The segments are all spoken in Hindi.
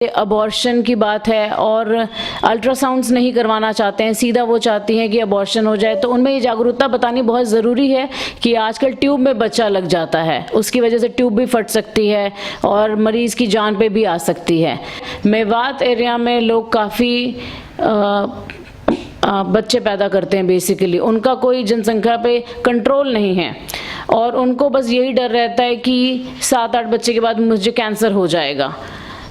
अबॉर्शन की बात है और अल्ट्रासाउंड्स नहीं करवाना चाहते हैं, सीधा वो चाहती हैं कि अबॉर्शन हो जाए, तो उनमें ये जागरूकता बतानी बहुत ज़रूरी है कि आजकल ट्यूब में बच्चा लग जाता है, उसकी वजह से ट्यूब भी फट सकती है और मरीज़ की जान पे भी आ सकती है। मेवात एरिया में लोग काफ़ी बच्चे पैदा करते हैं, बेसिकली उनका कोई जनसंख्या पे कंट्रोल नहीं है और उनको बस यही डर रहता है कि 7-8 बच्चे के बाद मुझे कैंसर हो जाएगा।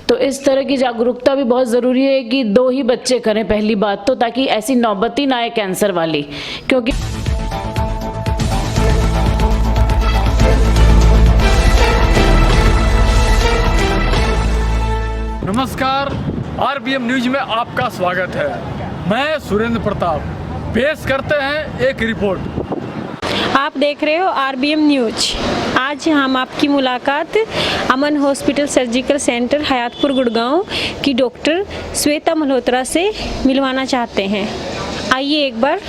तो इस तरह की जागरूकता भी बहुत ज़रूरी है कि 2 ही बच्चे करें पहली बात तो, ताकि ऐसी नौबत ही ना आए कैंसर वाली। क्योंकि नमस्कार, आरबीएम न्यूज में आपका स्वागत है। मैं सुरेंद्र प्रताप पेश करते हैं एक रिपोर्ट। आप देख रहे हो आरबीएम न्यूज। आज हम आपकी मुलाकात Aman hospital surgical centre Hayatpur Gurgaon की डॉक्टर श्वेता मल्होत्रा से मिलवाना चाहते हैं। आइए एक बार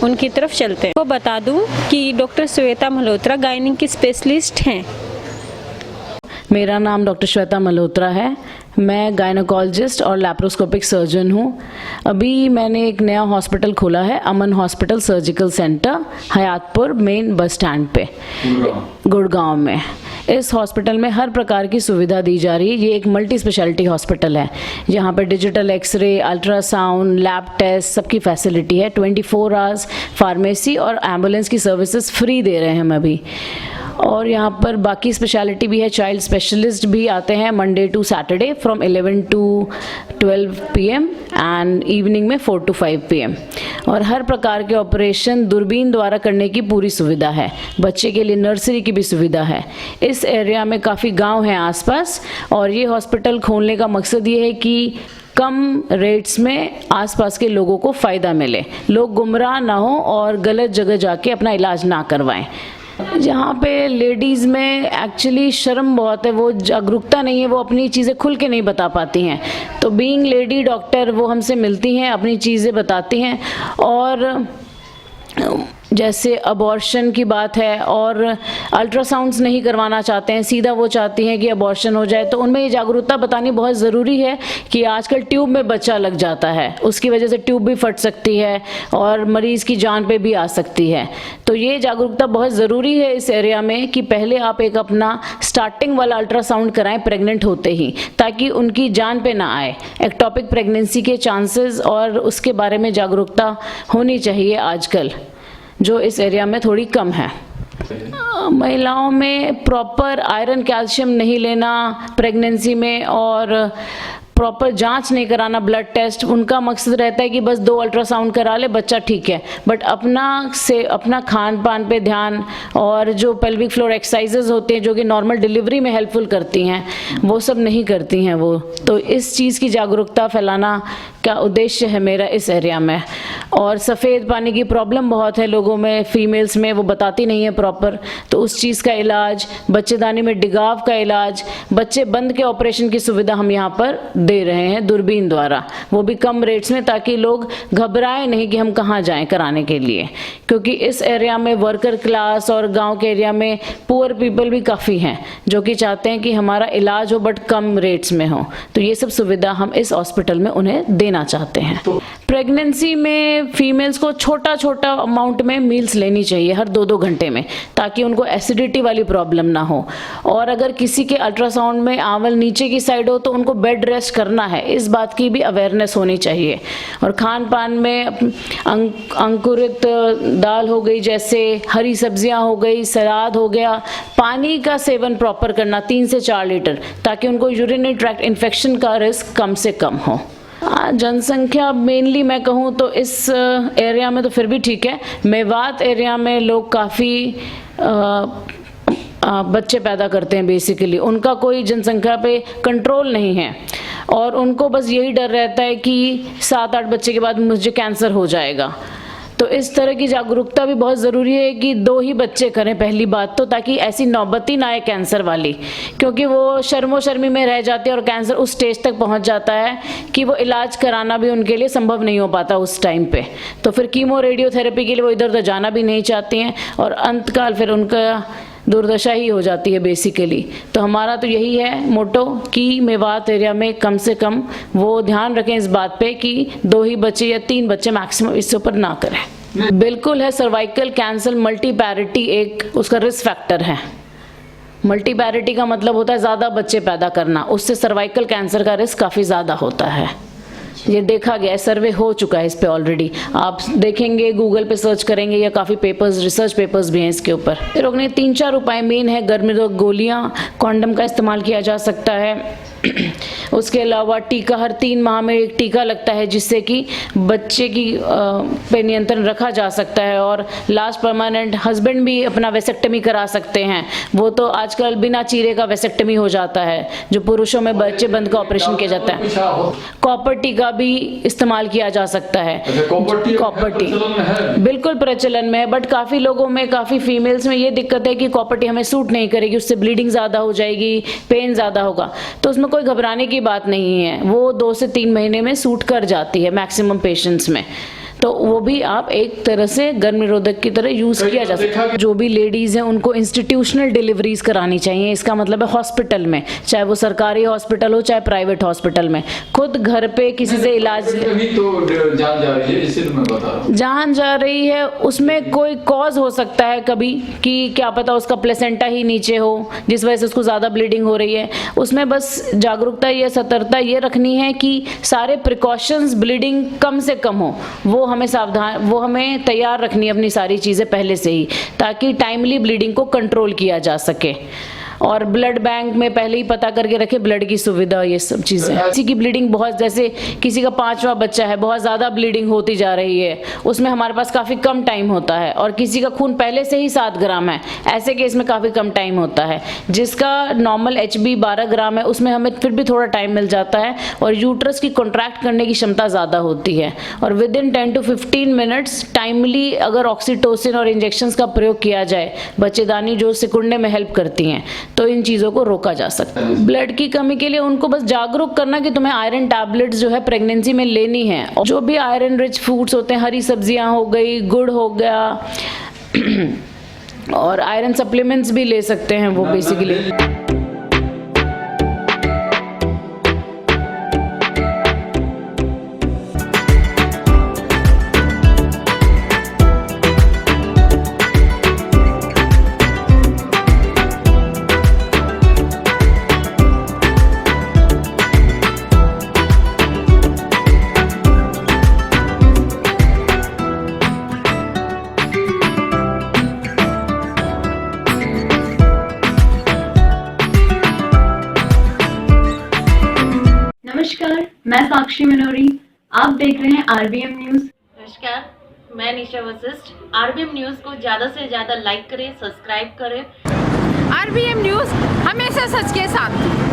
उनकी तरफ चलते हैं। तो बता दूं कि डॉक्टर श्वेता मल्होत्रा गायनिक की स्पेशलिस्ट हैं। मेरा नाम डॉक्टर श्वेता मल्होत्रा है। मैं गायनोकोलॉजिस्ट और लैप्रोस्कोपिक सर्जन हूँ। अभी मैंने एक नया हॉस्पिटल खोला है, Aman hospital surgical centre Hayatpur main bus stand पे गुड़गांव में। इस हॉस्पिटल में हर प्रकार की सुविधा दी जा रही है। ये एक मल्टी स्पेशलिटी हॉस्पिटल है। यहाँ पर digital x ray, ultrasound, lab test सबकी फैसिलिटी है। 24 आवर्स फार्मेसी और एम्बुलेंस की सर्विसेज फ्री दे रहे हैं हम अभी। और यहाँ पर बाकी स्पेशलिटी भी है। चाइल्ड स्पेशलिस्ट भी आते हैं Monday to Saturday from 11 to 12 PM and evening में 4 to 5 PM। और हर प्रकार के ऑपरेशन दूरबीन द्वारा करने की पूरी सुविधा है। बच्चे के लिए नर्सरी की भी सुविधा है। इस एरिया में काफ़ी गांव हैं आसपास और ये हॉस्पिटल खोलने का मकसद ये है कि कम रेट्स में आसपास के लोगों को फ़ायदा मिले, लोग गुमराह ना हो और गलत जगह जाके अपना इलाज ना करवाएं। जहाँ पे लेडीज़ में एक्चुअली शर्म बहुत है, वो जागरूकता नहीं है, वो अपनी चीज़ें खुल के नहीं बता पाती हैं। तो बीइंग लेडी डॉक्टर वो हमसे मिलती हैं, अपनी चीज़ें बताती हैं। और जैसे अबॉर्शन की बात है और अल्ट्रासाउंड्स नहीं करवाना चाहते हैं, सीधा वो चाहती हैं कि अबॉर्शन हो जाए, तो उनमें ये जागरूकता बतानी बहुत ज़रूरी है कि आजकल ट्यूब में बच्चा लग जाता है, उसकी वजह से ट्यूब भी फट सकती है और मरीज़ की जान पे भी आ सकती है। तो ये जागरूकता बहुत ज़रूरी है इस एरिया में कि पहले आप एक अपना स्टार्टिंग वाला अल्ट्रासाउंड कराएं प्रेग्नेंट होते ही, ताकि उनकी जान पे ना आए। एक्टोपिक प्रेगनेंसी के चांसेस और उसके बारे में जागरूकता होनी चाहिए आजकल, जो इस एरिया में थोड़ी कम है। महिलाओं में प्रॉपर आयरन कैल्शियम नहीं लेना प्रेगनेंसी में और प्रॉपर जांच नहीं कराना, ब्लड टेस्ट, उनका मकसद रहता है कि बस 2 अल्ट्रासाउंड करा ले बच्चा ठीक है। बट अपना खान पान पे ध्यान और जो पेल्विक फ्लोर एक्सरसाइजेज होते हैं जो कि नॉर्मल डिलीवरी में हेल्पफुल करती हैं, वो सब नहीं करती हैं वो। तो इस चीज़ की जागरूकता फैलाना का उद्देश्य है मेरा इस एरिया में। और सफ़ेद पानी की प्रॉब्लम बहुत है लोगों में, फीमेल्स में, वो बताती नहीं है प्रॉपर, तो उस चीज़ का इलाज, बच्चेदानी में डिगाव का इलाज, बच्चे बंद के ऑपरेशन की सुविधा हम यहाँ पर दे रहे हैं दूरबीन द्वारा, वो भी कम रेट्स में, ताकि लोग घबराएं नहीं कि हम कहाँ जाएं कराने के लिए। क्योंकि इस एरिया में वर्कर क्लास और गांव के एरिया में पुअर पीपल भी काफ़ी हैं जो कि चाहते हैं कि हमारा इलाज हो बट कम रेट्स में हो। तो ये सब सुविधा हम इस हॉस्पिटल में उन्हें देना चाहते हैं। प्रेगनेंसी में फीमेल्स को छोटा छोटा अमाउंट में मील्स लेनी चाहिए हर 2-2 घंटे में, ताकि उनको एसिडिटी वाली प्रॉब्लम ना हो। और अगर किसी के अल्ट्रासाउंड में आवल नीचे की साइड हो तो उनको बेड रेस्ट करना है, इस बात की भी अवेयरनेस होनी चाहिए। और खान पान में अंकुरित दाल हो गई, जैसे हरी सब्जियां हो गई, सलाद हो गया, पानी का सेवन प्रॉपर करना 3 से 4 लीटर, ताकि उनको यूरिनरी ट्रैक्ट इन्फेक्शन का रिस्क कम से कम हो। जनसंख्या मेनली मैं कहूँ तो इस एरिया में तो फिर भी ठीक है। मेवात एरिया में लोग काफ़ी बच्चे पैदा करते हैं, बेसिकली उनका कोई जनसंख्या पे कंट्रोल नहीं है और उनको बस यही डर रहता है कि 7-8 बच्चे के बाद मुझे कैंसर हो जाएगा। तो इस तरह की जागरूकता भी बहुत ज़रूरी है कि 2 ही बच्चे करें पहली बात तो, ताकि ऐसी नौबत ही ना आए कैंसर वाली। क्योंकि वो शर्मो शर्मी में रह जाते हैं और कैंसर उस स्टेज तक पहुंच जाता है कि वो इलाज कराना भी उनके लिए संभव नहीं हो पाता उस टाइम पे। तो फिर कीमो रेडियोथेरेपी के लिए वो इधर उधर जाना भी नहीं चाहती हैं और अंतकाल फिर उनका दुर्दशा ही हो जाती है बेसिकली। तो हमारा तो यही है मोटो कि मेवात एरिया में कम से कम वो ध्यान रखें इस बात पे कि 2 ही बच्चे या 3 बच्चे मैक्सिमम इससे ऊपर ना करें। बिल्कुल है, सर्वाइकल कैंसर मल्टीपैरिटी एक उसका रिस्क फैक्टर है। मल्टीपैरिटी का मतलब होता है ज़्यादा बच्चे पैदा करना, उससे सर्वाइकल कैंसर का रिस्क काफ़ी ज़्यादा होता है। ये देखा गया है, सर्वे हो चुका है इस पे ऑलरेडी। आप देखेंगे, गूगल पे सर्च करेंगे या काफ़ी पेपर्स, रिसर्च पेपर्स भी हैं इसके ऊपर। रोकने 3-4 उपाय मेन है। गर्मी रोग गोलियाँ, कॉन्डम का इस्तेमाल किया जा सकता है। उसके अलावा टीका, हर 3 माह में एक टीका लगता है जिससे कि बच्चे की पे नियंत्रण रखा जा सकता है। और लास्ट परमानेंट हस्बैंड भी अपना वेसेक्टमी करा सकते हैं। वो तो आजकल बिना चीरे का वेसेक्टमी हो जाता है, जो पुरुषों में बच्चे बंद का ऑपरेशन किया जाता है। कॉपर टीका भी इस्तेमाल किया जा सकता है। कॉपर टी बिल्कुल प्रचलन में है, बट काफ़ी लोगों में, काफ़ी फीमेल्स में ये दिक्कत है कि कॉपर टी हमें सूट नहीं करेगी, उससे ब्लीडिंग ज़्यादा हो जाएगी, पेन ज़्यादा होगा। तो उसमें कोई घबराने की बात नहीं है, वो 2 से 3 महीने में सूट कर जाती है मैक्सिमम पेशेंट्स में। तो वो भी आप एक तरह से गर्भ निरोधक की तरह यूज किया जा सकता है। जो भी लेडीज हैं उनको इंस्टीट्यूशनल डिलीवरीज करानी चाहिए। इसका मतलब है हॉस्पिटल में, चाहे वो सरकारी हॉस्पिटल हो चाहे प्राइवेट हॉस्पिटल में। खुद घर पे किसी से इलाज तो जान जा रही है, इसीलिए मैं बता रहा हूं। जान जा रही है, उसमें कोई कॉज हो सकता है कभी कि क्या पता उसका प्लेसेंटा ही नीचे हो जिस वजह से उसको ज़्यादा ब्लीडिंग हो रही है। उसमें बस जागरूकता या सतर्कता ये रखनी है कि सारे प्रिकॉशंस, ब्लीडिंग कम से कम हो, वो हमें तैयार रखनी है अपनी सारी चीज़ें पहले से ही, ताकि टाइमली ब्लीडिंग को कंट्रोल किया जा सके। और ब्लड बैंक में पहले ही पता करके रखे ब्लड की सुविधा, ये सब चीज़ें। किसी की ब्लीडिंग बहुत, जैसे किसी का 5वां बच्चा है, बहुत ज़्यादा ब्लीडिंग होती जा रही है, उसमें हमारे पास काफ़ी कम टाइम होता है। और किसी का खून पहले से ही 7 ग्राम है, ऐसे केस में काफ़ी कम टाइम होता है। जिसका नॉर्मल HB 12 ग्राम है, उसमें हमें फिर भी थोड़ा टाइम मिल जाता है। और यूट्रस की कॉन्ट्रैक्ट करने की क्षमता ज़्यादा होती है। और with in 10 to 15 minutes timely अगर ऑक्सीटोसिन और इंजेक्शंस का प्रयोग किया जाए, बच्चेदानी जो सिकुड़ने में हेल्प करती हैं, तो इन चीज़ों को रोका जा सकता है। ब्लड की कमी के लिए उनको बस जागरूक करना कि तुम्हें आयरन टैबलेट्स जो है प्रेगनेंसी में लेनी है। और जो भी आयरन रिच फूड्स होते हैं, हरी सब्जियां हो गई, गुड़ हो गया और आयरन सप्लीमेंट्स भी ले सकते हैं वो बेसिकली। नमस्कार, मैं साक्षी मनोरी, आप देख रहे हैं RBM न्यूज़। नमस्कार, मैं निशा वशिष्ठ। RBM न्यूज़ को ज़्यादा से ज़्यादा लाइक करें, सब्सक्राइब करें। RBM न्यूज़ हमेशा सच के साथ।